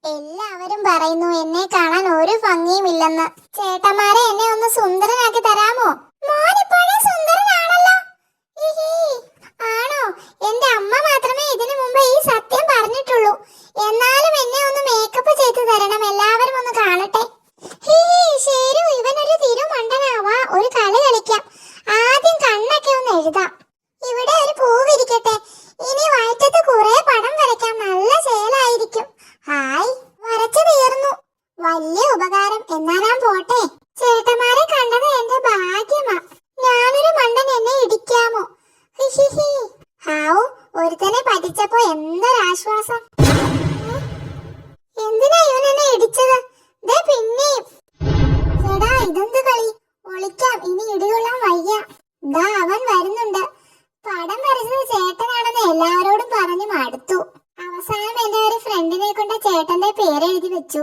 എല്ലാവരും പറയുന്നു എന്നെ കാണാൻ ഒരു ഭംഗിയുമില്ലെന്ന്. ചേട്ടന്മാരെ എന്നെ ഒന്ന് സുന്ദരനാക്കി തരാമോ? മോനിപ്പോഴും സുന്ദരനാണല്ലോ. ഹിഹി. ആണോ? എന്റെ അമ്മ മാത്രമേ ഇതിനു മുമ്പ് ഈ സത്യം പറഞ്ഞിട്ടുള്ളൂ. എന്നാലും എന്നെ ഒന്ന് മേക്കപ്പ് ചെയ്ത് തരണം, എല്ലാവരും ഒന്ന് കാണട്ടെ. ഹിഹി. ശരി, ഇവനൊരു തിരുമണ്ടനാവാ. ഒരു കളി കളിക്കാം. ആദ്യം കണ്ണൊക്കെ ഒന്ന് എഴുതാം. ഇവിടെ ഒരു പൂവിരിക്കട്ടെ. ഇനി വയറ്റത്ത് കുറെ പടം വരയ്ക്കാം. നല്ല ചേലായിരിക്കും. ഹായ്, വരച്ചു തീർന്നു. വലിയ ഉപകാരം. എന്നാ ഞാൻ പോട്ടെ. ചേട്ടന്മാരെ കണ്ടത് എന്റെ ഭാഗ്യമാ. ഞാനൊരു മണ്ടൻ, എന്നെ ഇടിക്കാമോ? ഹിഹിഹി. ഹാവു, ഒരുത്തനെ പറ്റിച്ചപ്പോ എന്തൊരാശ്വാസം. എന്തിനാ ഇവൻ എന്നെ ഇടിച്ചത്? ദേ പിന്നെയും. എടാ, ഇതെന്ത് കളി? ഒളിക്കാം, ഇനി ഇടികൊള്ളാൻ വയ്യ. ദാ അവൻ വരുന്നുണ്ട്. പടം വരച്ചത് ചേട്ടനാണെന്ന് എല്ലാവരോടും പറഞ്ഞു മടുത്തു. അവസാനം എന്റെ ഒരു ഫ്രണ്ടിനെ കൊണ്ട് ചേട്ടന്റെ പേരെഴുതി വെച്ചു.